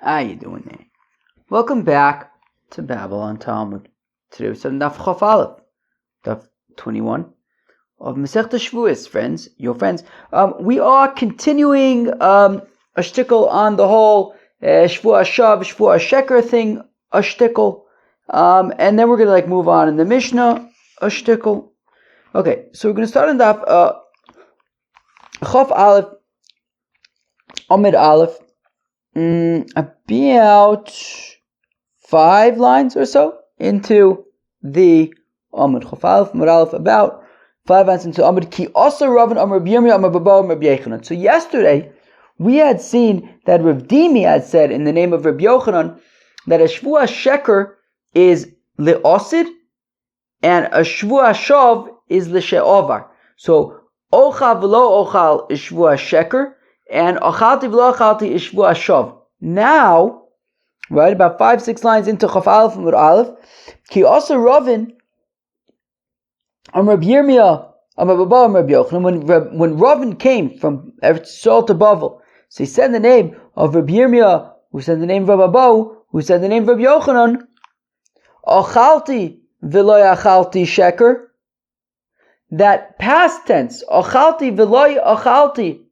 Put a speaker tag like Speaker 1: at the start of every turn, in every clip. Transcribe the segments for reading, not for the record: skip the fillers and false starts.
Speaker 1: How you doing there? Welcome back to Babylon Talmud. Today we're studying Daf Chof Aleph, Daf 21 of Masechta Shevuos, friends, your friends. We are continuing a shtickle on the whole Shevuos Shav, Shevuos Sheker thing, a shtickle, and then we're gonna move on in the Mishnah, a shtickle. Okay, so we're gonna start in Daf Chof Aleph, Amid Aleph. About 5 lines or so into the Amud Chof Aleph, Amud Aleph, about 5 lines into Amud Ki also Rav Amar Rabbi Yomi Amar Baba Amar Rabbi Yochanan. So yesterday we had seen that Rav Dimi had said in the name of Rabbi Yochanan that a Shevuos Sheker is le'osid and a Shevuos Shav is le'she'ovar. So Ochal v'lo Ochal is Shevuos Sheker, and Achalti v'lo Achalti is Shevuos Shav. Now, right, about 5-6 lines into Chof Aleph and Aleph, Ki also Ravin, Rabbi Yirmiyah, Rabbi Yochanan, when Ravin came from Eretz Yisrael to Bavel, so he said the name of Rabbi Yirmiyah, who said the name of Rabbi Abba, who said the name of Rabbi Yochanan, Achalti v'lo Achalti Sheker, that past tense, Achalti v'lo Achalti,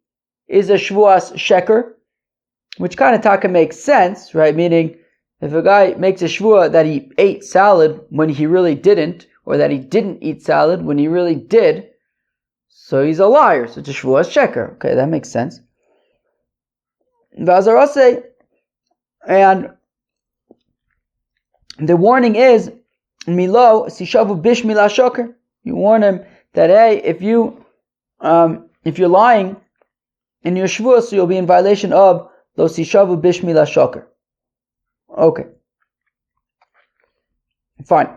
Speaker 1: is a Shevuos Sheker, which kind of taka makes sense, right? Meaning, if a guy makes a shvua that he ate salad when he really didn't, or that he didn't eat salad when he really did, so he's a liar. So it's a Shevuos Sheker. Okay, that makes sense. Vazarase, and the warning is, Milo sishavu bish mila shoker. You warn him that hey, if you're lying in your shvua, so you'll be in violation of Lo sishavu bish mila shoker. Okay. Fine.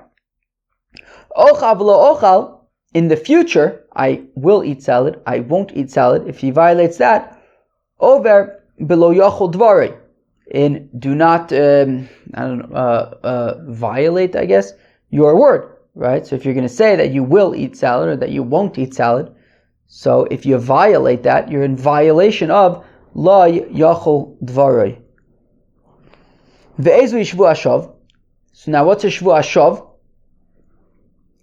Speaker 1: Ochal v'lo ochal. In the future, I will eat salad. I won't eat salad. If he violates that, over below yachol dvarei. And do not, violate, I guess, your word, right? So if you're going to say that you will eat salad or that you won't eat salad, so if you violate that, you're in violation of La yachol dvarei. Ve'ezu Shevuos Shav. So now what's a Shevuos Shav?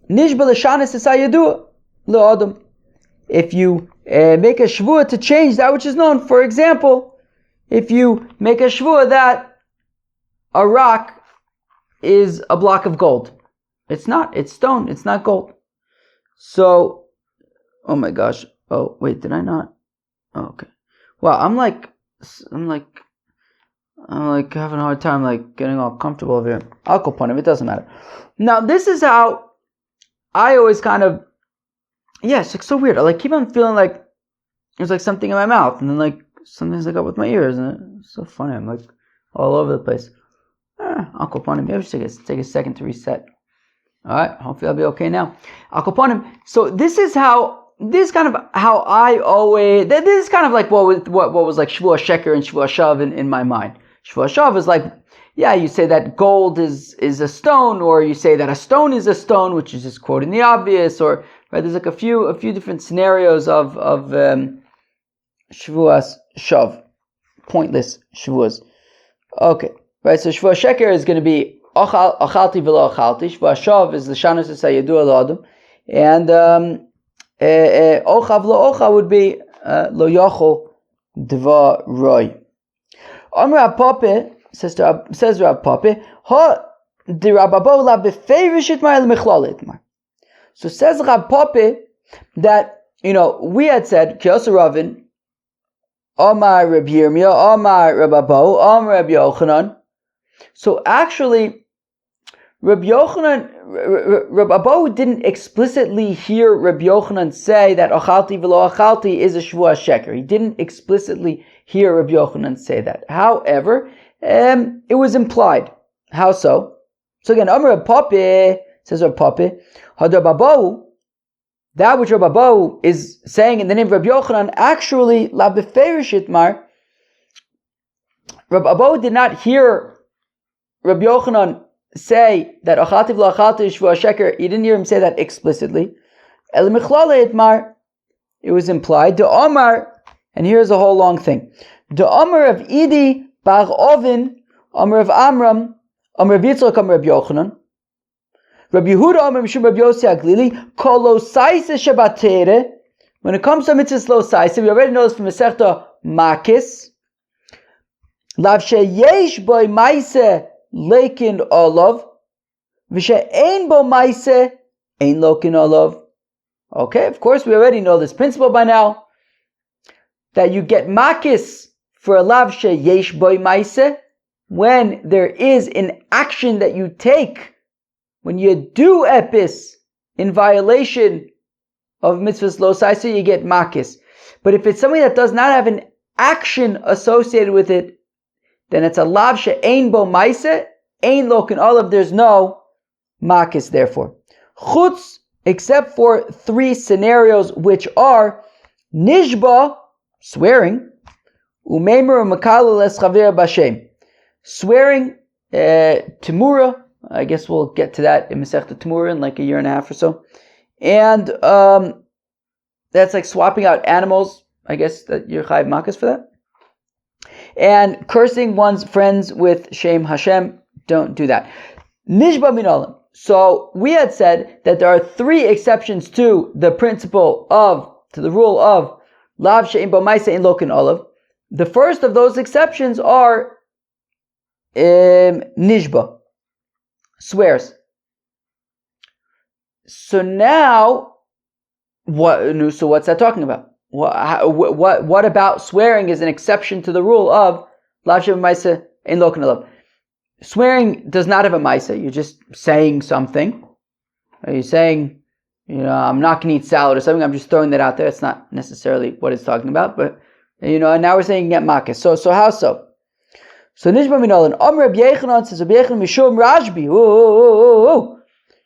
Speaker 1: Nishba l'shanis esayadu le'adam. If you make a shvua to change that which is known, for example, if you make a shvua that a rock is a block of gold, it's not. It's stone. It's not gold. So, oh my gosh. Oh wait, did I not? Oh, okay. Wow, I'm having a hard time getting all comfortable over here. I'll go point him, it doesn't matter. Now this is how I always kind of, it's so weird. I keep on feeling like there's something in my mouth, and then something's up with my ears, and it's so funny. I'm all over the place. I'll go point him. Maybe I should take a second to reset. Alright, hopefully I'll be okay now. I'll go point him. So this is kind of how I always, this is kind of what was Shevuos Sheker and Shevuos Shav in my mind. Shevuos Shav is you say that gold is a stone, or you say that a stone is a stone, which is just quoting the obvious, or right, there's a few different scenarios of Shevuos Shav, pointless Shevuos. Okay, right, so Shevuos Sheker is going to be Achalti v'lo Achalti. Shevuos Shav is l'shanos esayadu l'adam, and Ocha v'lo Ocha would be Lo yachol dvarei. Amar Pape says Rav Pape, Ha the Rababo la befeirishit mar l'mechlalit mar. So says Rav Pape that we had said Kiyos Ravin, Amar Rabbi Yirmiyah, Amar Rababo, Amar Rabbi Yochanan. So actually, Rabbi Abba didn't explicitly hear Rabbi Yochanan say that Achalti v'lo Achalti is a Shevuos Sheker. He didn't explicitly hear Rabbi Yochanan say that. However, it was implied. How so? So again, Amar Pape, says Rabbi Pape, Hadar Babau, that which Rabbi Abba is saying in the name of Rabbi Yochanan, actually, La befeirishit mar, Rabbi Abba did not hear Rabbi Yochanan say that Achalti v'lo Achalti is Shevuos Sheker. He didn't hear him say that explicitly. El mechlalit mar, it was implied. The Omar, and here's a whole long thing. The Omar of Idi bar Ovin Amr of Amram, Amr of Yitzchak, Amr of Yochanan. Rabbi Yehuda, Amr Mishum, Rabbi Yossi Aglili, Kolo Saisa Shabbatere. When it comes to mitzvahs lo saisa, we already know this from Masechta Makis. Lav sheyesh boy maise leikin olav, v'she'ein bo maise ein lokin olav. Okay, of course we already know this principle by now, that you get makis for a lav sheyesh boy maise when there is an action that you take, when you do epis in violation of mitzvahs lo saisa, you get makis. But if it's something that does not have an action associated with it, then it's a lav she'ein bo maise, ein lokin olav, there's no makis therefore. Chutz, except for 3 scenarios, which are nishba, swearing, umeimer u'makala les chavir b'shem, swearing, timura, I guess we'll get to that in Masechta Timura in like a year and a half or so. And that's like swapping out animals. I guess that you're chayiv makas for that. And cursing one's friends with Shem Hashem, don't do that. Nishba min olam. So we had said that there are 3 exceptions to the principle to the rule of lav she'ein bo maise ein lokin olav. The first of those exceptions are nishba, swears. So now, what's that talking about? What about swearing is an exception to the rule of lav she'ein bo maise ein lokin olav? Swearing does not have a maisa. You're just saying something. Are you saying, I'm not going to eat salad or something? I'm just throwing that out there. It's not necessarily what it's talking about, but and now we're saying get makkah. So how so? So nishba min olam. Rabbi Yechanan says Rabbi Yechanan mishum Rashbi.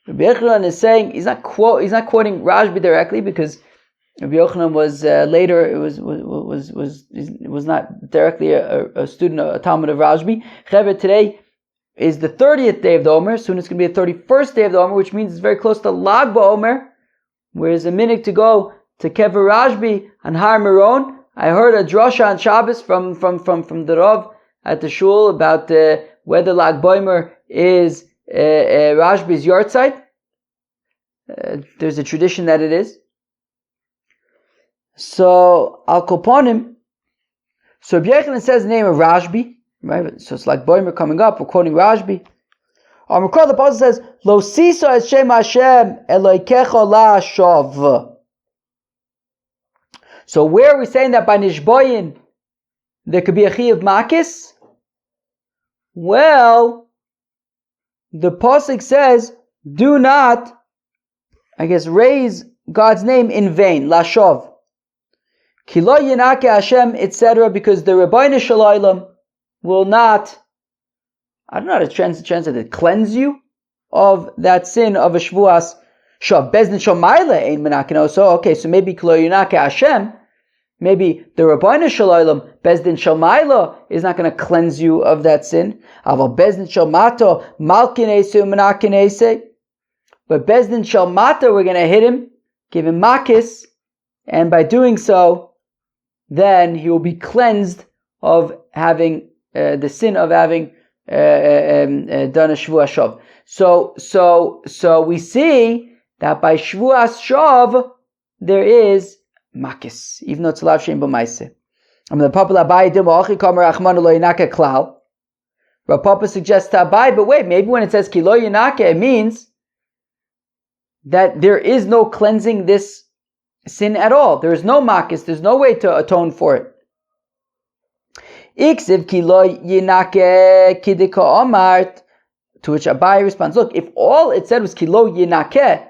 Speaker 1: Rabbi Yechanan is saying he's not quoting Rashbi directly, because Rabbi Yochanan was later. It was not directly a student, a Talmud of Rashbi. Cheved, today is the 30th day of the Omer. Soon it's going to be the 31st day of the Omer, which means it's very close to Lag BaOmer, where there's a minute to go to Kever Rashbi and Har Meron. I heard a drasha on Shabbos from the Rav at the shul about whether Lag BaOmer is Rashbi's yahrzeit. There's a tradition that it is. So Al Koponim. So Rabbi Yechanan says the name of Rashbi. Right, so it's like Boimer coming up. We're quoting Rashbi. The Pasuk says, "Lo siso es Shem Hashem Elokecha la shav." So where are we saying that by Nishboyin there could be a chi of makis? Well, the Pasuk says, "Do not, raise God's name in vain." La shav. Kilo Yinake Hashem, etc. Because the Rebbeinu Shalom will not, I don't know how to translate it, cleanse you of that sin of a Shevuos. Shav bezdin shomayla ein menakino. So maybe Kilo Yinake Hashem, maybe the Rebbeinu Shalom bezdin shomayla is not going to cleanse you of that sin. Aval bezdin shomato malkinese menakinese. But bezdin shomato, we're going to hit him, give him makis, and by doing so, then he will be cleansed of having the sin of having done a Shevuos Shav. So we see that by Shevuos Shav there is makis, even though it's lav she'ein bo maise. The Papa Labai dim v'achi kamer achmanu lo yinake klal. Rav Papa suggests to Abai, but wait, maybe when it says ki lo yinake, it means that there is no cleansing this sin at all. There is no makis. There's no way to atone for it. Iksiv ki lo yinake kidika omart. To which Abai responds, look, if all it said was ki lo yinake,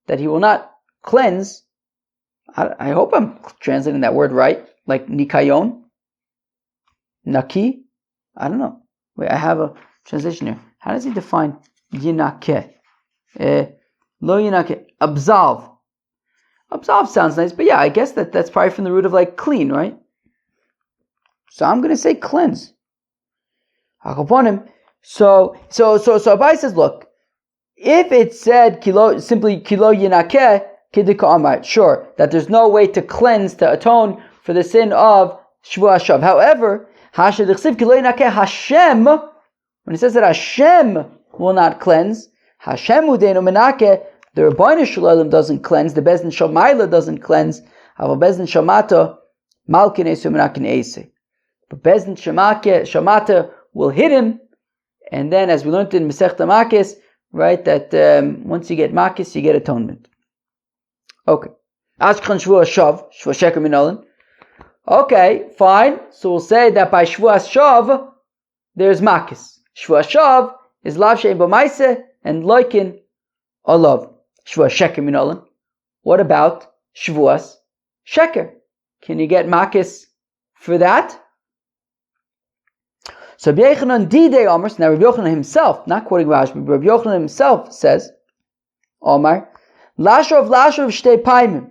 Speaker 1: that he will not cleanse, I hope I'm translating that word right, like nikayon, naki, I don't know. Wait, I have a translation here. How does he define yinake? Lo yinake, absolve. Absolve sounds nice, but yeah, I guess that's probably from the root of like clean, right? So I'm going to say cleanse. So Abai says, look, if it said simply kilo yinakeh kidika amar, sure, that there's no way to cleanse, to atone for the sin of Shevuos Shav. However, hashad chsiv kilo yinakeh Hashem When it says that Hashem will not cleanse, Hashem udeinu menake, the Rebbeinu Shalom doesn't cleanse, the Bezdin Shomayla doesn't cleanse, Avo Bezdin Shomata, Malkin Esu Menakin Eise. But Bezdin Shomata will hit him, and then as we learned in Masechta Makis, right, that once you get Makis, you get atonement. Okay. Ashkan Shevuos Shav, Shevuos Sheker Minolan. Okay, fine. So we'll say that by Shevuos Shav, there's Makis. Shevuos Shav is Lav Shein B'maise and Loikin Olav. Shevuos Sheker Minolan. What about Shevuos Sheker? Can you get Makis for that? So Rabbi Yochanan Didei Omer, now Rabbi Yochanan himself, not quoting Rashi, but Rabbi Yochanan himself says, Omar, Lashov Shtei Paimim,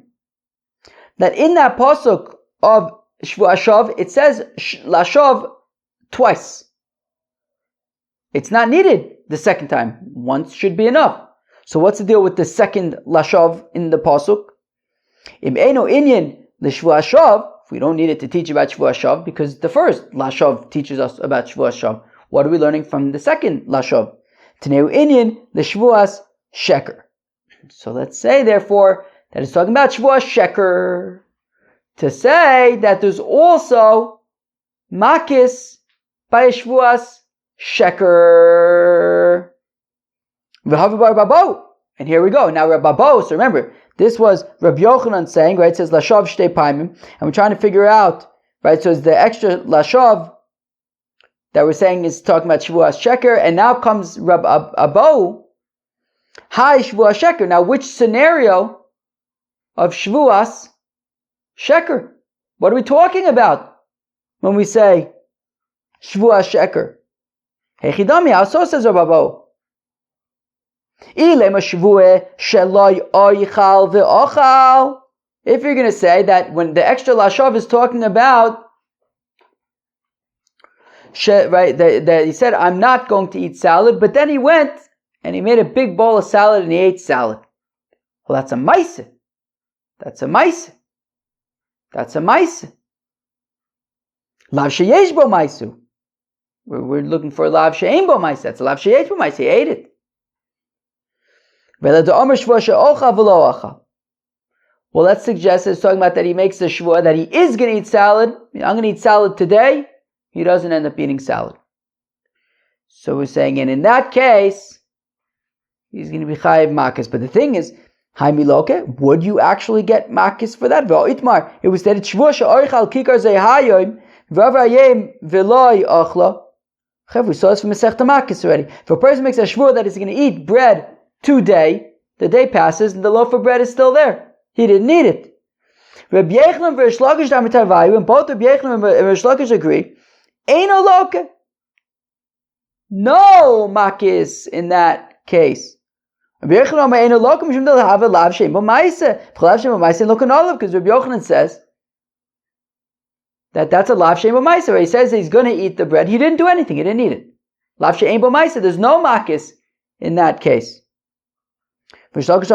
Speaker 1: that in that pasuk of Shevuos Shav, it says Lashov twice. It's not needed the second time. Once should be enough. So what's the deal with the second Lashov in the pasuk? Im Eino Inyan L'Shvuos Shav, if we don't need it to teach about Shevuos Shav, because the first Lashov teaches us about Shevuos Shav. What are we learning from the second Lashov? T'neu Inyan L'Shvuos Sheker. So let's say, therefore, that it's talking about Shevuos Sheker. To say that there's also Makis by Shevuos Sheker. And here we go. Now Rabbi Babo, so remember, this was Rabbi Yochanan saying, right, it says Lashav Shtei Paimim, and we're trying to figure out, right, so it's the extra Lashav that we're saying is talking about Shevuos Sheker, and now comes Rabbi Abo, Hi Shevuos Sheker. Now which scenario of Shevuos Sheker? What are we talking about when we say Shevuos Sheker? Hechidami, how so, says Rabbi Abo? If you're going to say that when the extra Lashav is talking about, right, that he said, I'm not going to eat salad, but then he went and he made a big bowl of salad and he ate salad. Well, that's a maise. That's a maise. That's a maise. Lav sheyesh bo maisu. We're looking for lav she'ein bo maise. That's a lav sheyesh bo maise. He ate it. Well, let's suggest it's talking about that he makes the shvua that he is going to eat salad. I'm going to eat salad today. He doesn't end up eating salad. So we're saying, and in that case, he's going to be chayiv makis. But the thing is, Haimiloke, would you actually get makis for that? Itmar, it was stated shvua she'oichal kikar zehayoim v'avrayim v'loi ochla. We saw this from Masechta Makis already. If a person makes a shvua that he's going to eat bread today, the day passes and the loaf of bread is still there. He didn't eat it. Rabbi Yochanan and Reish Lakish Damitavayu, and both Rabbi Yochanan and Reish Lakish agree, Eino Loke. No makis in that case. Rabbi Yochanan Eino Loke mishum del have a lav shein bo ma'ase. Lav shein bo ma'ase look on olive, because Rabbi Yochanan says that that's a lav shein bo ma'ase. Where he says he's going to eat the bread, he didn't do anything. He didn't eat it. Lav shein bo ma'ase. There's no makis in that case. Remember this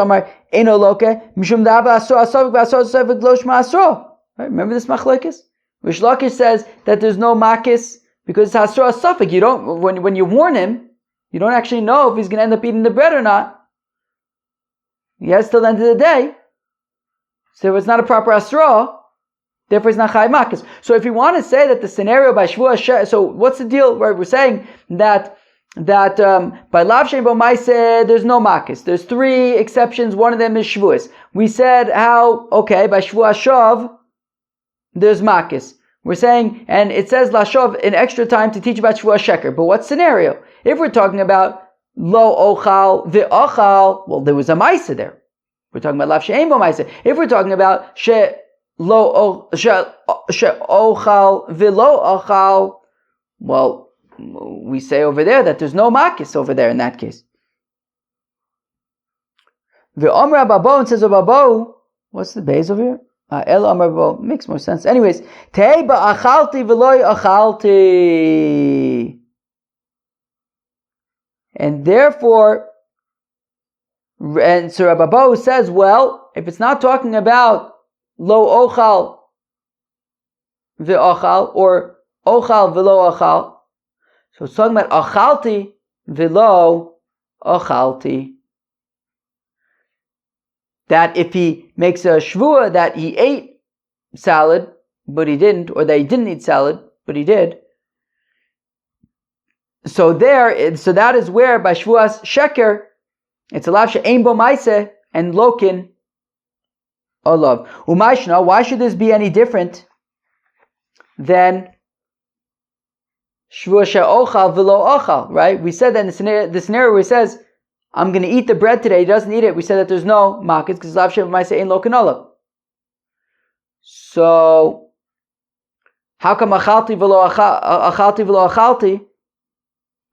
Speaker 1: machlokes? Reish Lakish says that there's no makis because it's hasra asafik. You don't, when you warn him, you don't actually know if he's going to end up eating the bread or not. He has till the end of the day. So it's not a proper asra, therefore it's not chayiv makis. So if you want to say that the scenario by Shevuos Sheker, so what's the deal? Right, we're saying that by Lav Shein Bo Maise there's no makis. There's three exceptions. One of them is Shevuos. We said how, okay, by Shevuos Shav there's makis. We're saying, and it says Lashav in extra time to teach about Shevuos Sheker. But what scenario? If we're talking about Lo Ochal V'Ochal, well, there was a Maise there. We're talking about Lav Shein Bo Maise. If we're talking about She Ochal V'Lo Ochal, well, we say over there that there's no makis over there in that case. The Omer Ababo, and says Ababo, what's the base over here? El Omer Ababo, makes more sense. Anyways, Tei ba'achalti v'loi achalti. And therefore, and so Ababo says, well, if it's not talking about lo ochal v'ochal or ochal v'lo ochal, So it's talking about achalti v'lo achalti. That if he makes a shvua that he ate salad, but he didn't, or that he didn't eat salad, but he did. So that is where by shvuas sheker, it's a lav she'ein bo maaseh and lokin olav. Umayshna, why should this be any different than shvua she'ochal v'lo ochal? Right? We said that in the scenario where he says, I'm going to eat the bread today. He doesn't eat it. We said that there's no makis because lav she'ein bo maaseh ein lokin olav. So how come achalti v'lo achalti?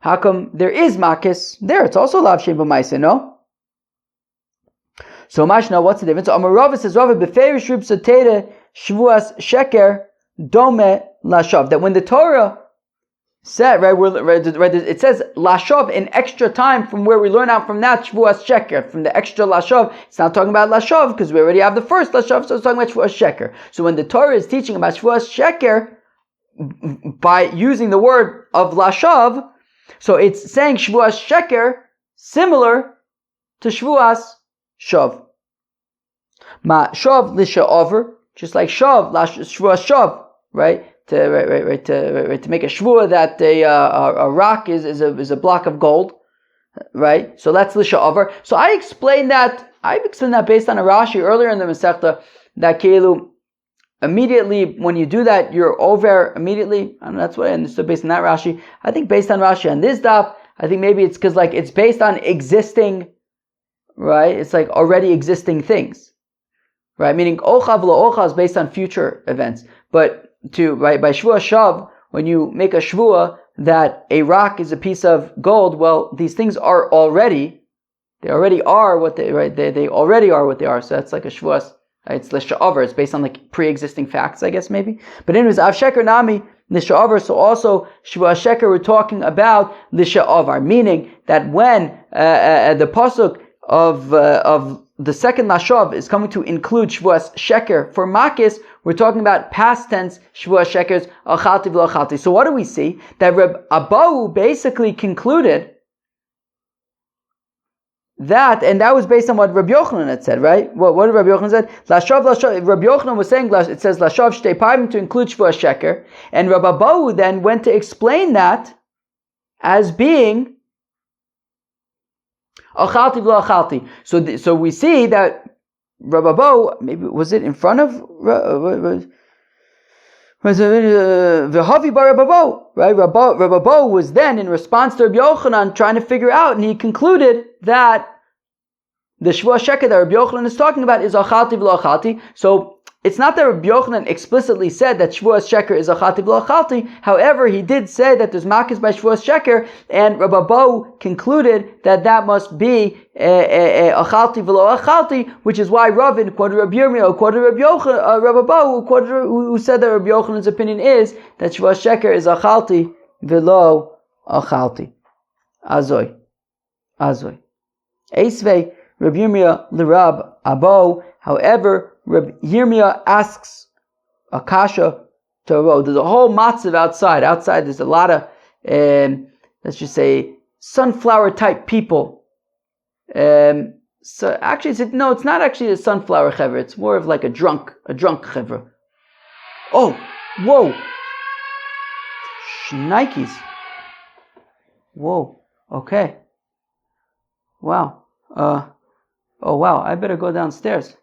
Speaker 1: How come there is makis there? It's also lav she'ein bo maaseh, no? So mashna, what's the difference? Amarava says Rava beferish rib sateda shvuas sheker dome lashav. That when the Torah said, it says lashav in extra time from where we learn out from that shvuas sheker, from the extra lashav. It's not talking about lashav because we already have the first lashav, so it's talking about shvuas sheker. So when the Torah is teaching about shvuas sheker by using the word of lashav, so it's saying shvuas sheker similar to shvuas shav. Ma shav lisha'over, just like shav, shvuas shav, right? To make a shvua that a rock is a block of gold, right? So that's lisha'over. So I explained that based on a Rashi earlier in the Masechta, that keilu immediately when you do that, you're over immediately. And that's what I understood based on that Rashi. I think based on Rashi and this daf, I think maybe it's because like it's based on existing, right? It's like already existing things, right? Meaning ocha v'lo ocha is based on future events. But by shvua shav, when you make a shvua that a rock is a piece of gold, well, these things are already, they already are what they, right? They already are what they are. So that's like a shvuas. It's lisha'avar. It's based on like pre-existing facts, I guess maybe. But anyways, av sheker nami lisha'avar. So also shvua sheker, we're talking about lisha'avar, meaning that when the pasuk of the second lashav is coming to include shvuas sheker for makis, we're talking about past tense shvuas shekers achalti v'lo achalti. So what do we see? That Reb Abahu basically concluded that, and that was based on what Rabbi Yochanan had said, right? What did Rabbi Yochanan said? Lashav. Rabbi Yochanan was saying it says lashav shtei parim to include shvuas sheker, and Rabbi Abahu then went to explain that as being achalti v'lo achalti. So we see that Rabbi Abahu, maybe was it in front of V'havi bar Rabbi Abahu, right? Rabbi Abahu was then in response to Rabbi Yochanan trying to figure out, and he concluded that the shvuas sheker that Rabbi Yochanan is talking about is achalti v'lo achalti. So it's not that Rabbi Yochanan explicitly said that shvuas sheker is achalti v'lo achalti. However, he did say that there's makis by shvuas sheker, and Rabbi Abahu concluded that must be achalti v'lo achalti, which is why Ravin quoted Rabbi Yirmiyah, quoted Rabbi Abahu, who said that Rabbi Yochanan's opinion is that shvuas sheker is achalti v'lo achalti. Azoi. Eisvei Rabbi Yirmiyah l'Rab Abo. However, Rabbi Yirmiyah asks a kasha to Abo. There's a whole matzav outside. Outside there's a lot of, let's just say, sunflower type people. So actually, it's not actually a sunflower chevra. It's more of like a drunk chevra. Oh, whoa, shnikes. Whoa. Okay. Wow. Oh wow, I better go downstairs.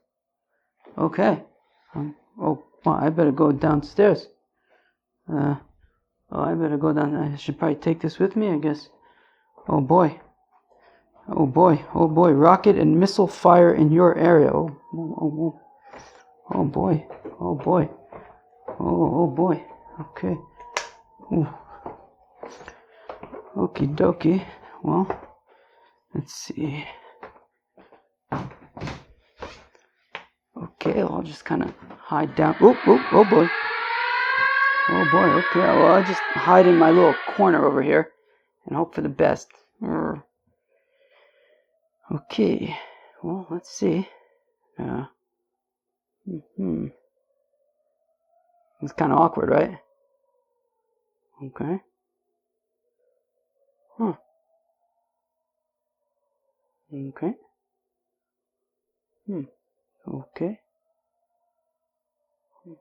Speaker 1: Okay. I better go downstairs. I better go down. I should probably take this with me, I guess. Oh boy. Rocket and missile fire in your area. Oh boy. Okay. Ooh. Okie dokie. Well, let's see. Okay, I'll just kind of hide down. Oh boy. Okay, well, I'll just hide in my little corner over here and hope for the best. Okay, well, let's see. It's kind of awkward, right? Okay. Huh. Okay. Okay.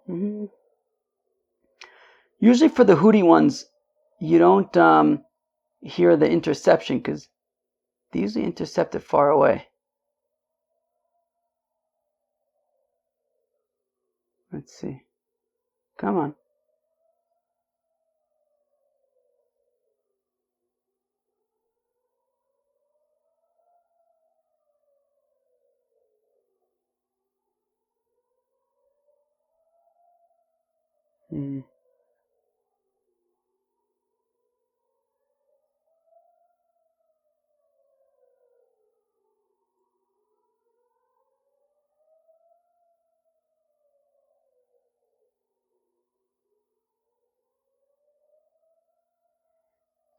Speaker 1: Mm-hmm. Usually for the Hootie ones, you don't hear the interception because they usually intercept it far away. Let's see. Come on. Mm.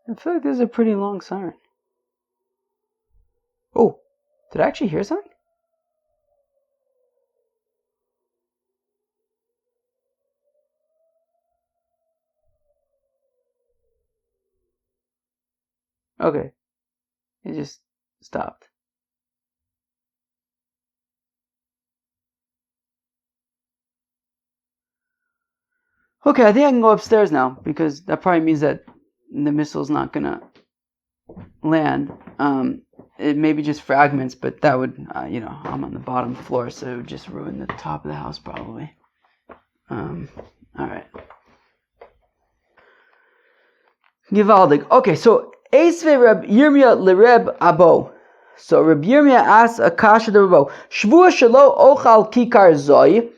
Speaker 1: I feel like this is a pretty long siren. Oh, did I actually hear something? Okay, it just stopped. Okay, I think I can go upstairs now because that probably means that the missile's not gonna land. It may be just fragments, but that would, I'm on the bottom floor, so it would just ruin the top of the house probably. All right. Givaldig. Okay, so Esve Reb Yirmiyah LeReb Abo. So Reb Yirmiyah asks a kasha to Rebo. Shvua shelo ochal kikar zoi.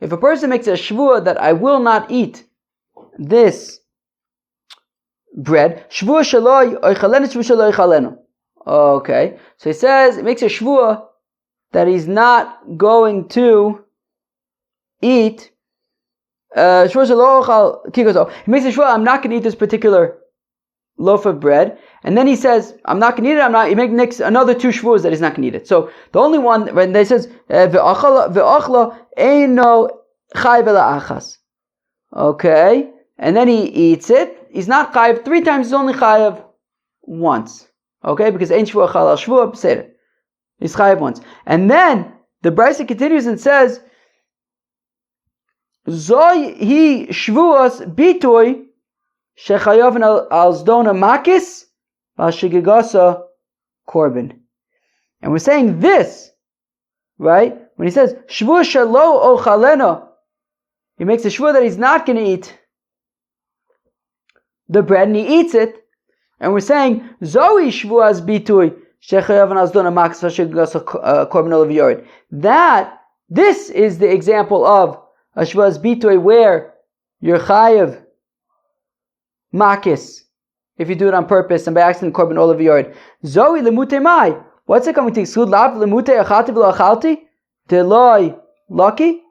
Speaker 1: If a person makes a shvua that I will not eat this bread, shvua shelo oichalenu, shvua shelo oichalenu. Okay, so he says it makes a shvua that he's not going to eat. Shvua shelo ochal kikar zoi. He makes a shvua I'm not going to eat this particular loaf of bread, and then he says, I'm not going to eat it, he makes another 2 shvuos that he's not going to eat it. So, the only one, when they says, ve'achla eino chai achas. Okay, and then he eats it, he's not chayiv 3 times, he's only chayiv once. Okay, because ein shvuah chal al shvuah, b'seder. He's chayiv once. And then, the Brisa continues and says, Zoi hi shvuos bitoy Shechayav al zdona makis v'ashigigasa korban. And we're saying this, right? When he says shvu shalo ochalena, he makes a shvu that he's not going to eat the bread, and he eats it. And we're saying zoi shvu as bitui shechayav al zdona makis v'ashigigasa korban olav yored. That this is the example of a shvu as bitui where you're chayav makis, if you do it on purpose and by accident, korban olav yard. Zoe lemute mai. What's it coming to exclude? Lav lemute achati v'lo achalti deloi lucky.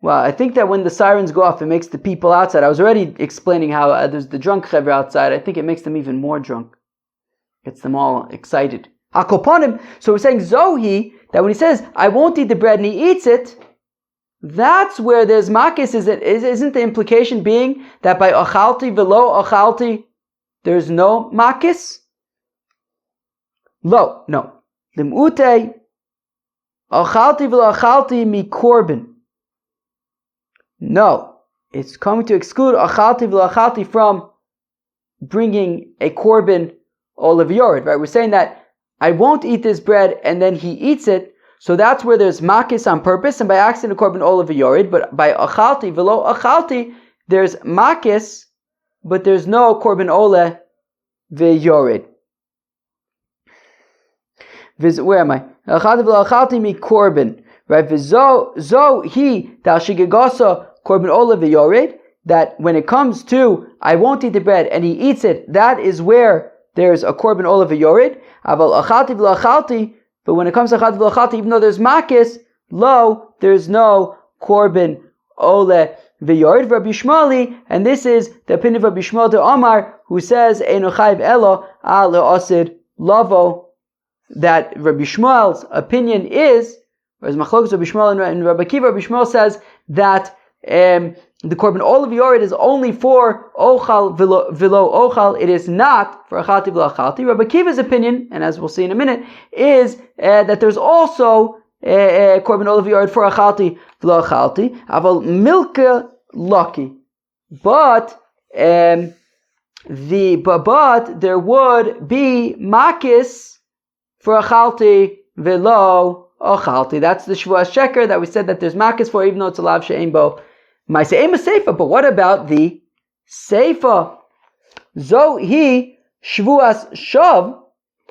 Speaker 1: Well, I think that when the sirens go off, it makes the people outside. I was already explaining how there's the drunk chevra outside. I think it makes them even more drunk. Gets them all excited. Akoponim. So we're saying Zohi, that when he says, I won't eat the bread, and he eats it, that's where there's makis. Isn't the implication being that by achalti velo achalti there's no makis? No. Limute achalti velo achalti mi korban. No, it's coming to exclude achalti velo achalti from bringing a korban olav yored. Right? We're saying that I won't eat this bread, and then he eats it. So that's where there's makis on purpose, and by accident korban olav yored. But by achalti velo achalti, there's makis, but there's no korban ole v'yored. Where am I? Achalti velo achalti mi korban. Right? V'zo he dal shigigasa korban ole v'yored. That when it comes to I won't eat the bread, and he eats it, that is where there's a korban ole v'yored. Aval achalti velo achalti. But when it comes to achalti v'lo achalti, even though there's makis, there's no korban ole v'yored Rabbi Shmali, and this is the opinion of Rabbi Shmuel de Omar, who says eino chayv elo al le'osid lavo. That Rabbi Shmuel's opinion is, whereas Machlokes Rabbi Shmuel and Rabbi Akiva, Rabbi Shmuel says that the korban olav yored is only for ochal velo ochal. It is not for achalti v'lo achalti. Rabbi Akiva's opinion, and as we'll see in a minute, is that there's also korban olav yored for achalti v'lo achalti. Aval milka lucky, but there would be makis for achalti v'lo achalti. That's the Shevuos sheker that we said that there's makis for, even though it's a lav she'ein bo ma'aseh ema seifa. But what about the seifa? Zohi Shevuos shav.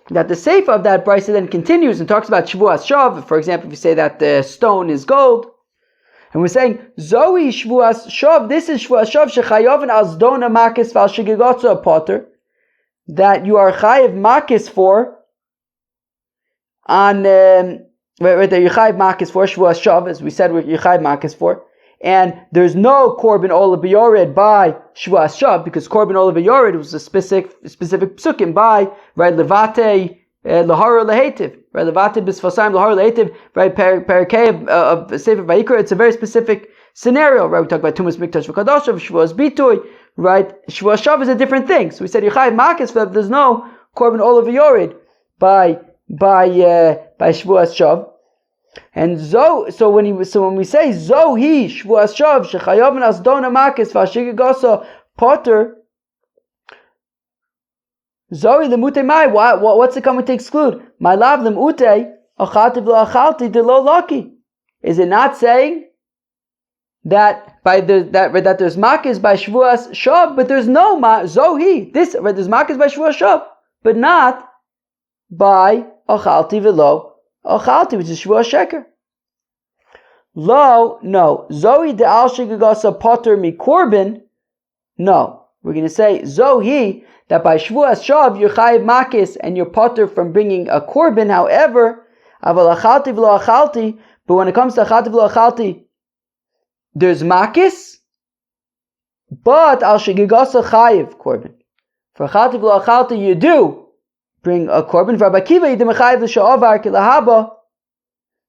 Speaker 1: That the seifa of that brisa then continues and talks about Shevuos shav. For example, if you say that the stone is gold, and we're saying Zohi Shevuos shav. This is Shevuos shav shechayav al zdona makis val shegigotza potter, that you are chayav makis for on right there. You chayav makis for Shevuos shav, as we said, you chayav makis for. And there's no korban olav yored by Shevuos shav, because korban olav yored was a specific psukim by right levate lahara lehetiv, right levate bisfasayim lahara lehetiv, right parakei of Sefer Vayikra. It's a very specific scenario, right? We talk about tumas mikdash v'kadoshav, Shevuos bitoy, right? Shevuos shav is a different thing. So we said Yechayev makis, but there's no korban olav yored by Shevuos shav. And so when we say Zohi Shevuos shav shechayav al zdona makis v'ashigigasa potter, Zohi lemute mai. What's it coming to exclude? My lav lemute achalti v'lo achalti de lo lucky. Is it not saying that that there's makis by Shevuos shav, but there's no Zohi? There's makis by Shevuos shav, but not by achalti v'lo achalti, which is Shevuos sheker. Lo, no. Zohi de al shigagasa potter mi korban. No. We're going to say Zohi, that by Shevuos shav you're chayiv makis and you're potter from bringing a korban. However, aval achalti v'lo achalti. But when it comes to achalti v'lo achalti, there's makis, but al shigagasa chayiv korban. For achalti v'lo achalti you do bring a korban. Rabbi Akiva yidemechayiv l'sha'avar kilahaba,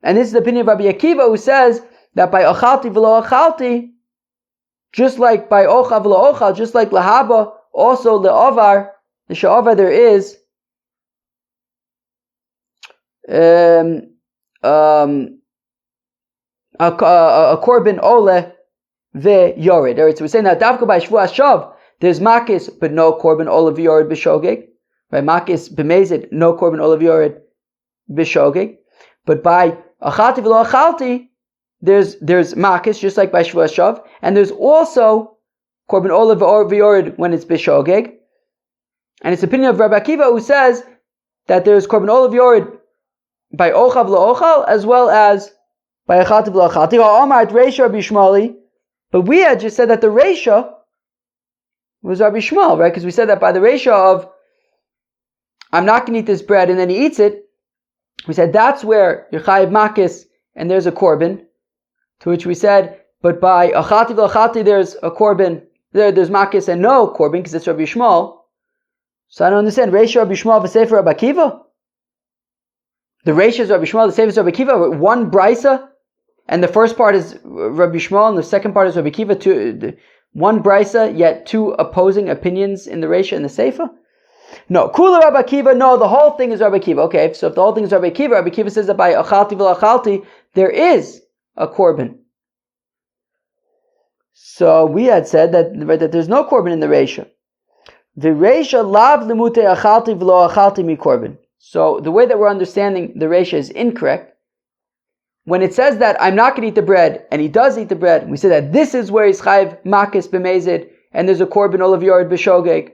Speaker 1: and this is the opinion of Rabbi Akiva, who says that by achalti v'lo achalti, just like by ochal v'lo ochal, just like lahaba, also le'avar, the sha'avar, there is a korban ole ve'yored. So we're saying that davka by Shevuos shav there's makis, but no korban ole ve'yored b'shogeg. By makis b'mezid, no korban olav yored b'shogeg. But by achalti v'lo achalti, there's makis, just like by Shevuos shav, and there's also korban olav yored when it's b'shogeg. And it's the opinion of Rabbi Akiva, who says that there's korban olav yored by ochal v'lo ochal as well as by achalti v'lo achalti. Omar reisha Rabbi Shmueli, but we had just said that the reisha was Rabbi Shmuel, right? Because we said that by the reisha of I'm not going to eat this bread, and then he eats it, we said that's where you're chayiv makis and there's a korban. To which we said, but by achalti v'achalti there's a korban, there's makis and no korban, because it's Rabbi Shmuel. So I don't understand. Reisha Rabbi Shmuel v'sefer Rabbi Akiva? The Reisha is Rabbi Shmuel, the sefer is Rabbi Akiva, one brisa, and the first part is Rabbi Shmuel, and the second part is Rabbi Akiva. One brisa, yet two opposing opinions in the Reisha and the sefer? No, Kula Rabbi Akiva, no, the whole thing is Rabbi Akiva. Okay, so if the whole thing is Rabbi Akiva says that by achalti v'lo achalti, there is a korban. So we had said that there's no korban in the Reisha. The Reisha lav limute achalti v'lo achalti mi korban. So the way that we're understanding the Reisha is incorrect. When it says that I'm not going to eat the bread, and he does eat the bread, we say that this is where he's chayiv makis b'mezid, and there's a korban olav yored b'shogeg.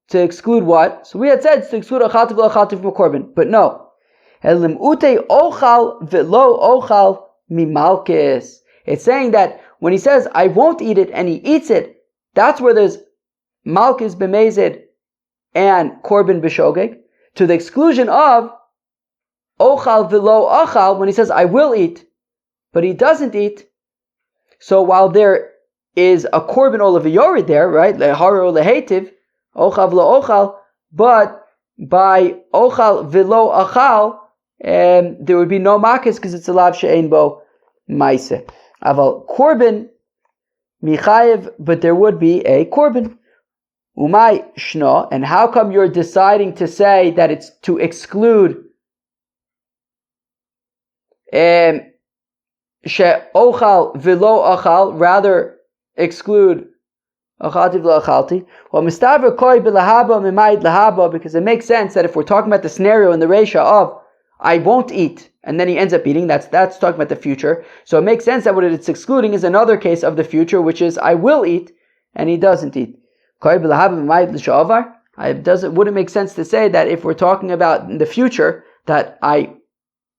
Speaker 1: To exclude what? So we had said to exclude achalti v'lo achalti from a korban, but no. Elimute ochal v'lo ochal mimalkis. It's saying that when he says I won't eat it and he eats it, that's where there's malkis b'mezid and korban b'shogeg. To the exclusion of ochal v'lo ochal, when he says I will eat, but he doesn't eat. So while there is a korban olav yored there, right? Leharu lehetiv. Ochal v'lo ochal, but by ochal v'lo achal, there would be no makis because it's a lav she'ein bo ma'aseh. Aval korban michayev, but there would be a korban. Umay shna, and how come you're deciding to say that it's to exclude she'ochal v'lo achal, rather exclude achalti v'lo achalti? Well, mistaver koi b'lahaba mimayid lahaba, because it makes sense that if we're talking about the scenario in the Reisha of I won't eat, and then he ends up eating, that's talking about the future. So it makes sense that what it's excluding is another case of the future, which is I will eat, and he doesn't eat. Koi b'lahaba mimayid l'shavar. Wouldn't make sense to say that if we're talking about in the future that I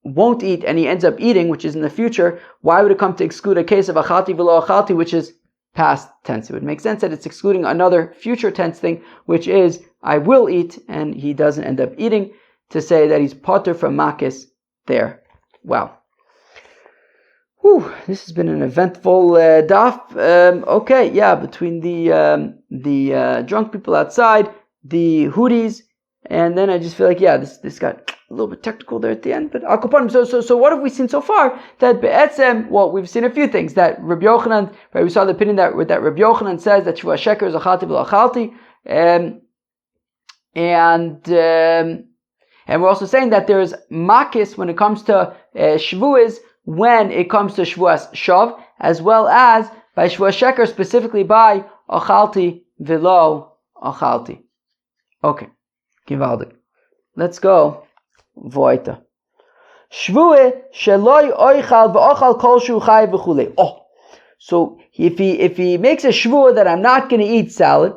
Speaker 1: won't eat and he ends up eating, which is in the future, why would it come to exclude a case of achalti v'lo achalti, which is past tense? It would make sense that it's excluding another future tense thing, which is I will eat and he doesn't end up eating, to say that he's potter from makis there. Wow. Whew, this has been an eventful daf. Okay, yeah, between the drunk people outside, the hoodies, and then I just feel like, yeah, this got a little bit technical there at the end, but so what have we seen so far? That be'etzem, well, we've seen a few things. That Rabbi Yochanan, right? We saw the opinion that Rabbi Yochanan says that Shevuos sheker is achalti v'lo achalti, and we're also saying that there is makis when it comes to Shevuos, when it comes to Shevuos shav, as well as by Shevuos sheker, specifically by achalti v'lo achalti. Okay, givaldik. Let's go. Voita. Shvue sheloi oichal v'ochal kol shu chay v'chulei. Oh, so if he makes a shvua that I'm not going to eat salad,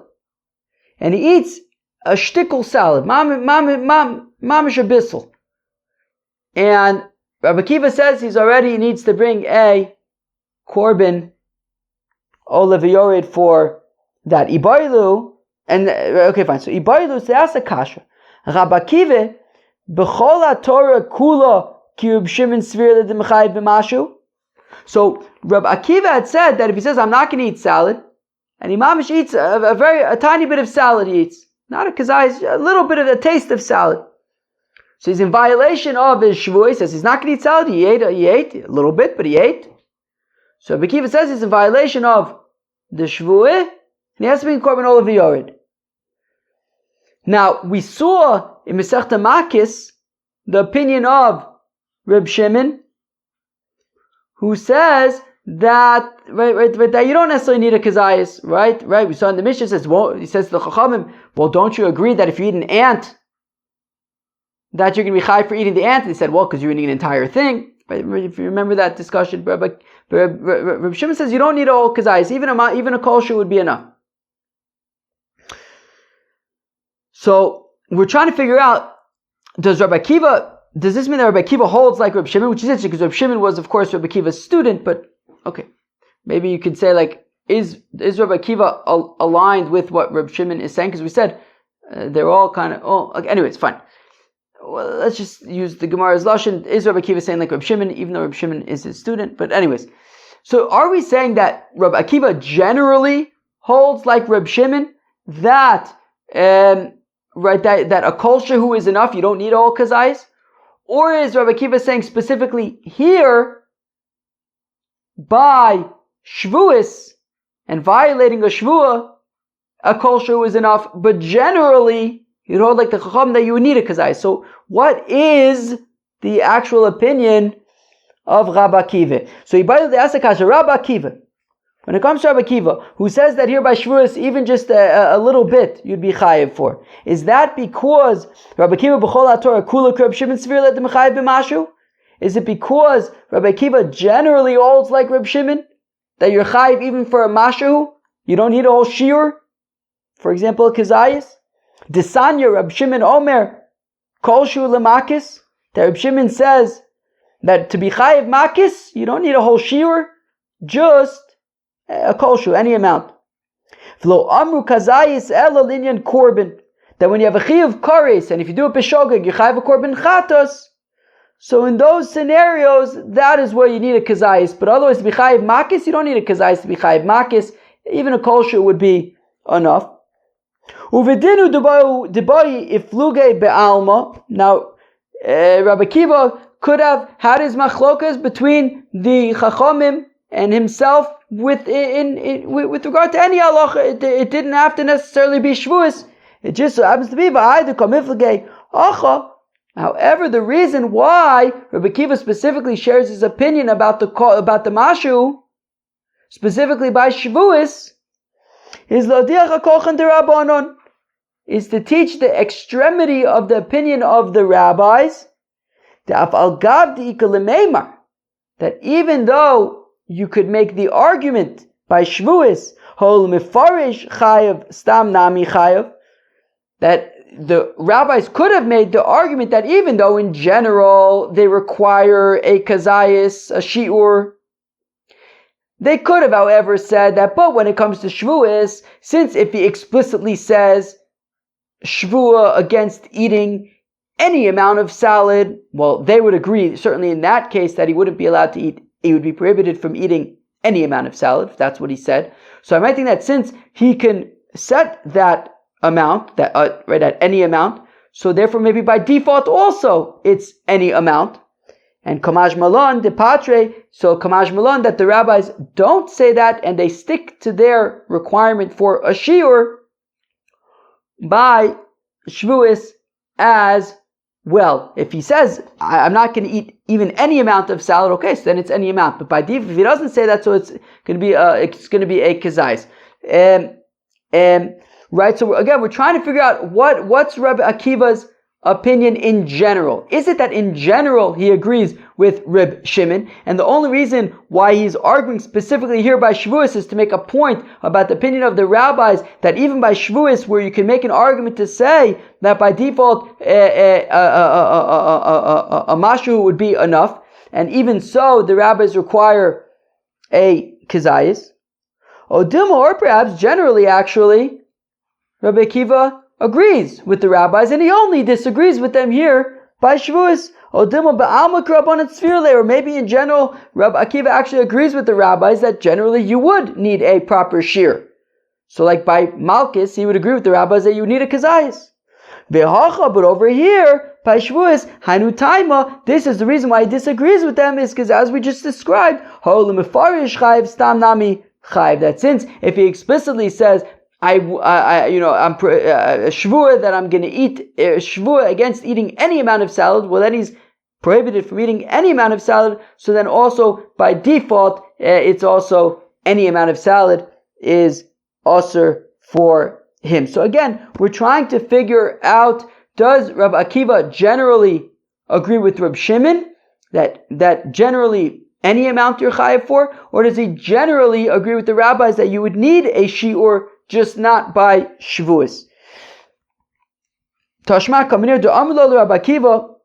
Speaker 1: and he eats a shtickle salad, mamish a bissel, and Rabbi Akiva says he needs to bring a korban olav yored for that ibailu, and okay, fine. So ibailu, so that's a kasha. Rabbi Akiva b'chol Torah kula ki Reb Shimon svir l'demchayiv b'mashu. So Rabbi Akiva had said that if he says I'm not going to eat salad, and he mamish eats a tiny bit of salad, he eats not a kazai, a little bit of a taste of salad. So he's in violation of his shvuah. He says he's not going to eat salad. He ate a little bit, but he ate. So Rabbi Akiva says he's in violation of the shvuah, and he has to be in korban olav yored. Now we saw in Masechta Makis the opinion of Reb Shimon, who says that that you don't necessarily need a kazayis, right? We saw in the Mishnah, he says to the Chachamim, well, don't you agree that if you eat an ant, that you're going to be chai for eating the ant? And they said, well, because you're eating an entire thing. Right? If you remember that discussion, Reb Shimon says you don't need a whole kazayis, even a kosher would be enough. So we're trying to figure out, does this mean that Rabbi Akiva holds like Reb Shimon, which is interesting because Reb Shimon was, of course, Rabbi Akiva's student, but okay, maybe you could say like, is Rabbi Akiva aligned with what Reb Shimon is saying? Because we said they're all kind of, okay, anyways, fine. Well, let's just use the Gemara's lashon. Is Rabbi Akiva saying like Reb Shimon, even though Reb Shimon is his student? But anyways, so are we saying that Rabbi Akiva generally holds like Reb Shimon that that a kol shehu is enough, you don't need all kazayis? Or is Rabbi Akiva saying specifically here, by shvuas and violating a shvua, a kol shehu is enough, but generally you'd hold like the chacham that you would need a kazayis? So what is the actual opinion of Rabbi Akiva? So he by the asakasha, Rabbi Akiva, when it comes to Rabbi Akiva, who says that here by Shevuos, even just a little bit, you'd be chayiv for. Is that because Rabbi Akiva b'chol haTorah kula Reb Shimon svir l'demchayiv b'mashu? Is it because Rabbi Akiva generally holds like Reb Shimon, that you're chayiv even for a mashu? You don't need a whole shiur? For example, a kazayis? Desanya Reb Shimon Omer kol shu lemakis? That Reb Shimon says that to be chayiv makis, you don't need a whole shiur, just a kolshu, any amount. V'lo amru kazayis ela linyan korban. That when you have a chiyuv kares, and if you do a peshogeg, you chayiv a korban chatos. So in those scenarios, that is where you need a kazayis. But otherwise, to be chayiv makis, you don't need a kazayis to be chayiv makis. Even a kolshu would be enough. Uvedinu debayi ifluge be'alma. Now, Rabbi Akiva could have had his machlokas between the chachamim and himself with regard to any halacha. It didn't have to necessarily be Shevuos. It just so happens to be v'aydu kamiflagei acha. However, the reason why Rabbi Akiva specifically shares his opinion about the mashu, specifically by Shevuos, is lodiach hakochan derabanan, is to teach the extremity of the opinion of the rabbis, that even though you could make the argument by Shevuos, hol mifarish chayav stam nami chayav, that the rabbis could have made the argument that even though in general they require a kazayis, a shi'ur, they could have, however, said that, but when it comes to Shevuos, since if he explicitly says Shvua against eating any amount of salad, well, they would agree, certainly in that case, that he wouldn't be allowed to eat, he would be prohibited from eating any amount of salad, if that's what he said. So I might think that since he can set that amount, that right at any amount, so therefore maybe by default also it's any amount. And Kamaj Malon de Patre, so Kamaj Malon that the rabbis don't say that and they stick to their requirement for a shiur by Shevuos as well. If he says, I'm not going to eat even any amount of salad, okay, so then it's any amount. But by default, if he doesn't say that, so it's going to be a kazais. Right, so again, we're trying to figure out what's Rabbi Akiva's opinion in general. Is it that in general he agrees with Reb Shimon, and the only reason why he's arguing specifically here by Shevuos is to make a point about the opinion of the rabbis that even by Shevuos, where you can make an argument to say that by default a mashu would be enough, and even so the rabbis require a kazayis, or perhaps generally actually Rabbi Akiva agrees with the rabbis, and he only disagrees with them here by Shevuos. Or maybe in general, Rabbi Akiva actually agrees with the rabbis that generally you would need a proper shear. So like by Malchus, he would agree with the rabbis that you need a kazayis. But over here, by Shevuos, Hainu Taima, this is the reason why he disagrees with them, is because as we just described, that since if he explicitly says, I'm shvua that I'm going to eat shvua against eating any amount of salad, well then he's prohibited from eating any amount of salad. So then also by default, it's also any amount of salad is usher for him. So again, we're trying to figure out, does Rabbi Akiva generally agree with Reb Shimon that generally any amount you're chayav for, or does he generally agree with the rabbis that you would need a shiur, just not by Shevuos? Tashma kaminir de amrlo Rabbi Akiva,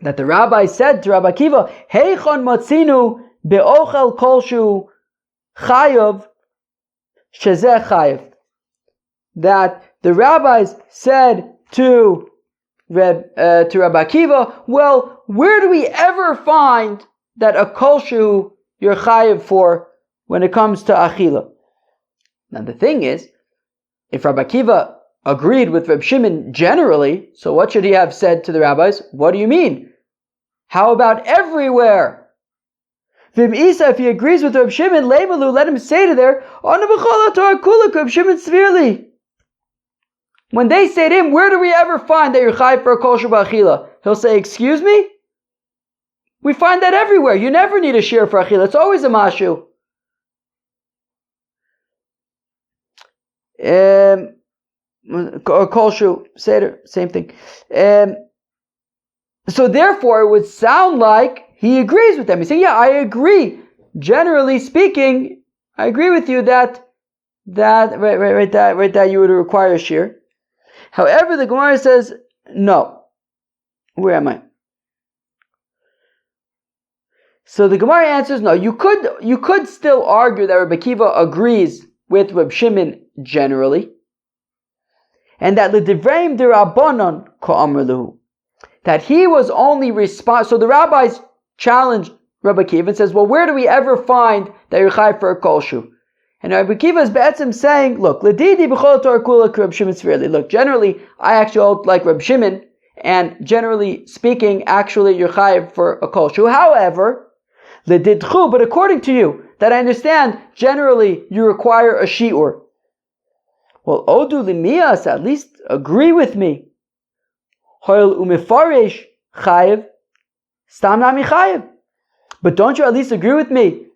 Speaker 1: that the rabbi said to Rabbi Akiva, Heichon matzinu be'ochel kolshu chayav shezeh chayav. That the rabbis said to Rabbi Akiva, well, where do we ever find that a kolshu you're chayav for when it comes to achila? Now the thing is, if Rabbi Akiva agreed with Reb Shimon generally, so what should he have said to the rabbis? What do you mean? How about everywhere? Vim Isa, if he agrees with Reb Shimon, Leimalu, let him say to there, Reb Shimon severely. When they say to him, where do we ever find that you're chayav for a kol b'achila? He'll say, excuse me? We find that everywhere. You never need a shear for achila. It's always a mashu. Kolshu, Seder, same thing. So therefore, it would sound like he agrees with them. He's saying, yeah, I agree. Generally speaking, I agree with you that you would require a shear. However, the Gemara says, no. Where am I? So the Gemara answers, no. You could still argue that Rabbi Akiva agrees with Reb Shimon generally, and that l'divreim d'Rabbanan ka'amr lehu, that he was only so the rabbis challenged Rabbi Akiva and says, well, where do we ever find that you're chayav for a kolshu? And Rabbi Akiva is be'etzim saying, look, l'didi b'chol Torah kula Reb Shimon severely. Look, generally, I actually hold like Reb Shimon, and generally speaking, actually, you're chayav for a kolshu. However, l'didchu, but according to you, that I understand generally you require a shi'ur. Well, odu limiyas, at least agree with me. Hoil umifaresh chayev, stam nami chayev. But don't you at least agree with me?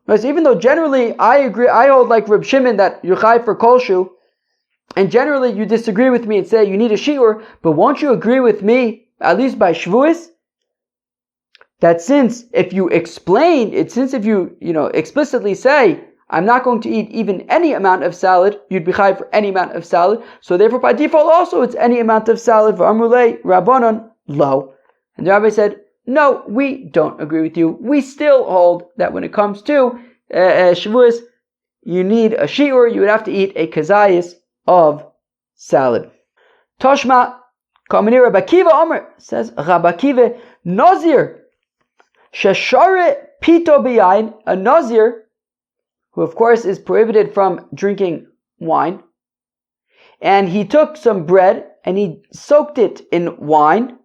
Speaker 1: Because even though generally I agree, I hold like Reb Shimon that you're chayev for kolshu, and generally you disagree with me and say you need a shi'ur, but won't you agree with me, at least by Shevuos, that since if you explain it, since if you explicitly say, I'm not going to eat even any amount of salad, you'd be chayav for any amount of salad, so therefore by default also it's any amount of salad. V'amrulei rabbanon lo. And the rabbi said, no, we don't agree with you. We still hold that when it comes to Shevuos, you need a shi'ur, you would have to eat a kazayis of salad. Toshma, Kamani Rabbi Akiva Omer, says Rabbi Akiva, Nazir, Sheshare Pito B'yayin, a Nazir, who of course is prohibited from drinking wine, and he took some bread and he soaked it in wine,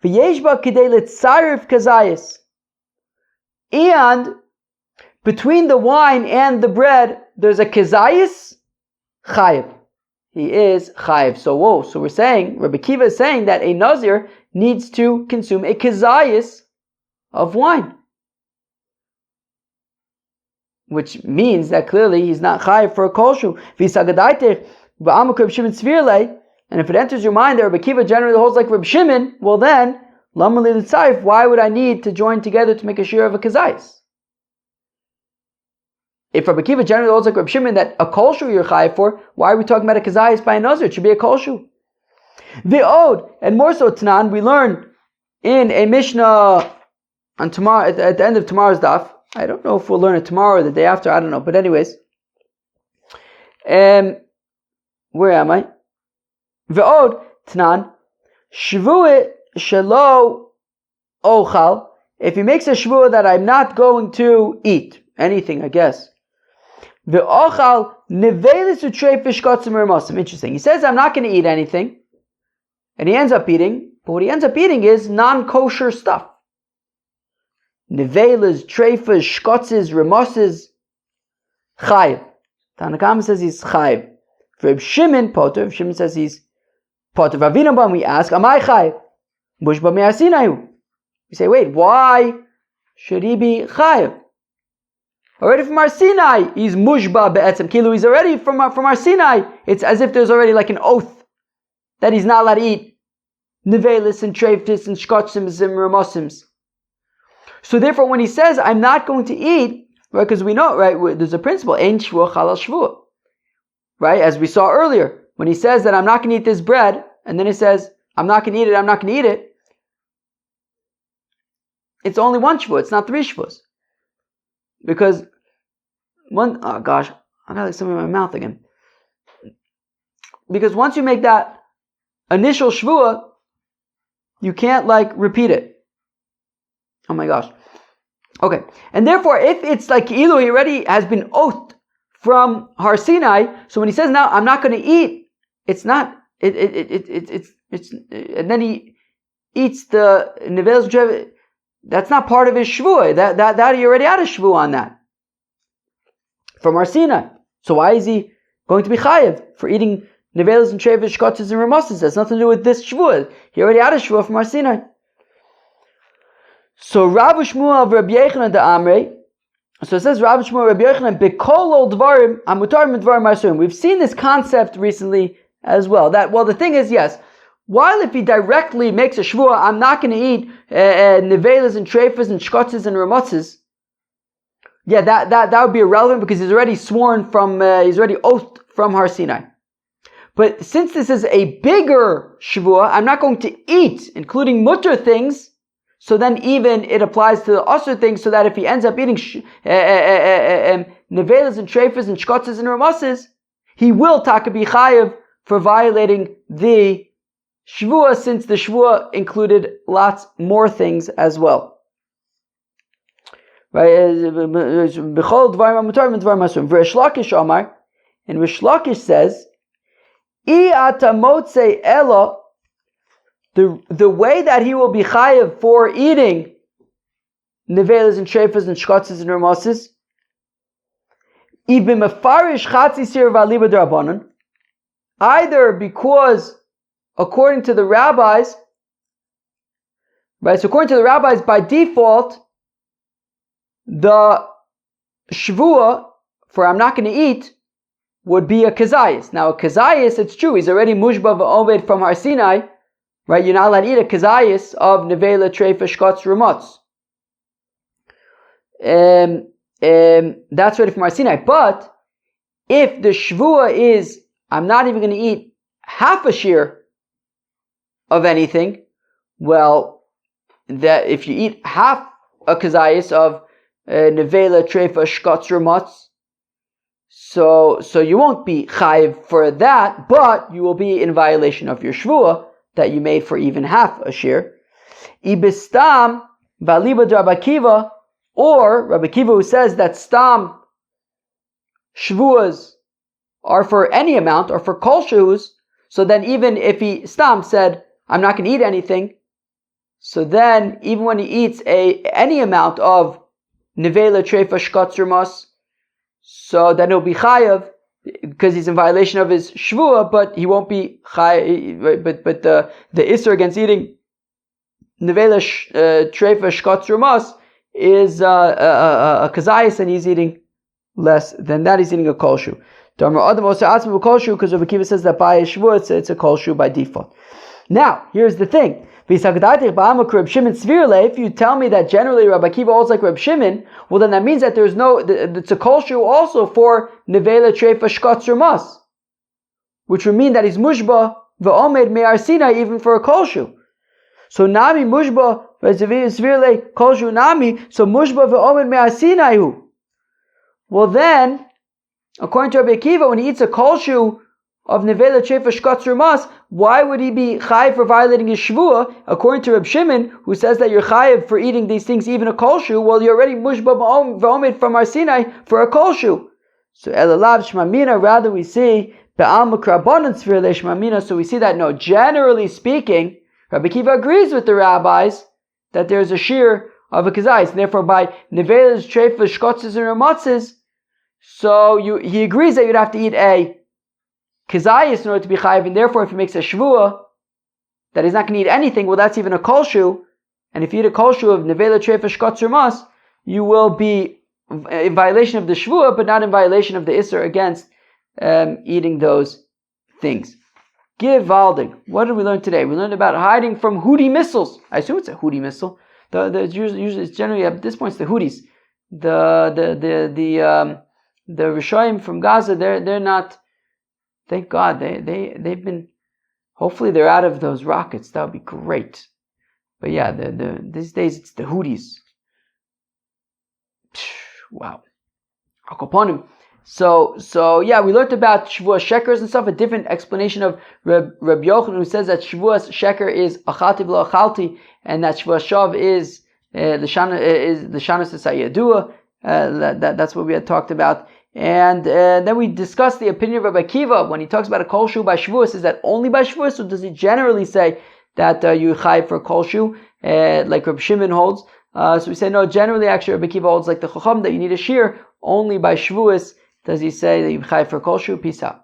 Speaker 1: V'yeshba Kidei Litzarif Kazayis, and between the wine and the bread there's a kazayis, chayiv. He is chayiv. So we're saying, Rabbi Akiva is saying that a nazir needs to consume a kazayis of wine, which means that clearly he's not chayiv for a kolshu. And if it enters your mind that Rabbi Akiva generally holds like Rabbi Shimon, well then, why would I need to join together to make a shir of a kazayis? If Rabbi Akiva generally holds like Rabbi Shimon that a kolshu you're chayiv for, why are we talking about a kazayis by a nazir? It should be a kolshu. Ve'od, and more so Tanan, we learn in a Mishnah on tomorrow, at the end of tomorrow's daf. I don't know if we'll learn it tomorrow or the day after, I don't know. But anyways, where am I? Ve'od, Tanan, Shevuos shelo ochal, if he makes a shvuah that I'm not going to eat anything, I guess. Ve'ochal nevelis u'treifish kotzim remasim. Interesting. He says I'm not going to eat anything, and he ends up eating, but what he ends up eating is non-kosher stuff. Nevelis, treifas, shkotzes, remoses, chayiv. Tanakam says he's chayiv. For Reb Shimon, poter, Reb Shimon says he's poter. Vavinabam, we ask, am I chayiv? Mushba me'asinayu. We say, wait, why should he be chayiv? Already from our Sinai, he's mushba be'etzem kilu. He's already from our Sinai. It's as if there's already like an oath that he's not allowed to eat nevelis and treiftis and shkotsims and ramosims. So therefore, when he says, I'm not going to eat, right, because we know, right, there's a principle, ein shvuah chalal shvuah, right, as we saw earlier, when he says that I'm not going to eat this bread, and then he says, I'm not going to eat it, I'm not going to eat it, it's only one shvuah, it's not 3 shvuahs. Because oh gosh, I got like something in my mouth again. Because once you make that initial shvuah, you can't like repeat it. Oh my gosh. Okay. And therefore, if it's like Ilu, he already has been oathed from Har Sinai, so when he says now I'm not going to eat, it's not it's and then he eats the nevelis. That's not part of his shvuah. That he already had a shvuah on that from Har Sinai. So why is he going to be chayiv for eating nevelis and trevish, shkotzes and ramoses? That's nothing to do with this shvuah. He already had a shvuah from Har Sinai. So Rav Shmuel of Rabbi Yochanan the Amrei. So it says Rav Shmuel of Rabbi Yochanan bekolol dvarim amutarim dvarim ma'asurim. We've seen this concept recently as well. That the thing is, yes, while if he directly makes a shvuah, I'm not going to eat nevelas and treifas and shkotzes and ramotzes. Yeah, that would be irrelevant because he's already sworn from, he's already oathed from Har Sinai. But since this is a bigger shvuah, I'm not going to eat, including mutter things. So then even it applies to the usher things, so that if he ends up eating nevelas and treifas and shkotzes and ramoses, he will taka be chayiv for violating the shvuah, since the shvuah included lots more things as well. Right? B'chol dvarim amutarim dvarim asurim. V'Reish Lakish Omar, and Reish Lakish says, I ata motzei elo. The way that he will be chayiv for eating nevelas and treifas and shkotzes and ramoses. Even mefarish chatzi sir v'aliba d'Rabbanan, either because according to the rabbis, right? So according to the rabbis, by default, the shvua for I'm not going to eat would be a kazayis. Now a kazayis, it's true, he's already mushba v'oved from Har Sinai, right? You're not allowed to eat a kazayis of nevela, treifa, shkotz, ramotz. That's ready from Har Sinai. But if the shvua is I'm not even going to eat half a shear of anything, well, that if you eat half a kazayis of nevela, treifa, shkotz, ramotz, so you won't be chayiv for that, but you will be in violation of your shvua that you made for even half a shear. Ibistam v'aliba d'Rabbi Akiva, or Rabbi Akiva who says that stam shvuas are for any amount or for kol shvuas, so then even if he stam said I'm not going to eat anything, so then even when he eats any amount of nevela, treifa, shkotz, ramos, so then he'll be chayav because he's in violation of his shvua, but he won't be chayav. But the isser against eating nevela, treifa, shkotz, ramos is a kazayis, and he's eating less than that. He's eating a kol shu. Because Rabbi Akiva says that by a shvua it's a kol shu by default. Now here's the thing. If you tell me that generally Rabbi Akiva holds like Reb Shimon, well then that means that it's a kol shu also for nevela, treifa, shkotz, ramas, which would mean that he's mushba v'omed me'ar Sinai even for a kol shu. So nami mushba v'zvirle kol shu nami, so mushba v'omed me'ar Sinai hu. Well then, according to Rabbi Akiva, when he eats a kol shu of nevela, treifa, shkotz, ramas, why would he be chayiv for violating his shvua? According to Reb Shimon, who says that you're chayiv for eating these things, even a kol shu, well, you're already mushba v'omed from Har Sinai for a kol shu. So elalav shmamina, rather we see be'al makrabanan tzvir le shmamina. So we see that no, generally speaking, Rabbi Akiva agrees with the rabbis that there's a shear of a kazayis, and therefore by nevelas, treifas, shkotzes, and ramotzes, so he agrees that you'd have to eat a kazayis in order to be chayiv, and therefore if he makes a shvua that he's not going to eat anything, well that's even a kol shu, and if you eat a kol shu of nevela, treifa, shkotz, ramas, you will be in violation of the shvua, but not in violation of the isser against eating those things. Givaldig. What did we learn today? We learned about hiding from Houthi missiles. I assume it's a Houthi missile. Usually it's generally at this point it's the Houthis. The Rishoyim from Gaza, they're not. Thank God they've been. Hopefully they're out of those rockets. That would be great. But yeah, these days it's the Houthis. Wow. Akoponim. So yeah, we learned about Shevuos Shekers and stuff, a different explanation of Reb Yochanan, who says that Shevuos Sheker is achalti v'lo achalti, and that Shevuos Shav is l'shanos esayadua. That's what we had talked about. And then we discussed the opinion of Rabbi Akiva when he talks about a kol shu by Shevuos. Is that only by Shevuos, or does he generally say that you chayiv for kol shu, like Reb Shimon holds? So we say no. Generally, actually, Rabbi Akiva holds like the Chacham that you need a shear only by Shevuos. Does he say that you chayiv for kol shu? Peace out.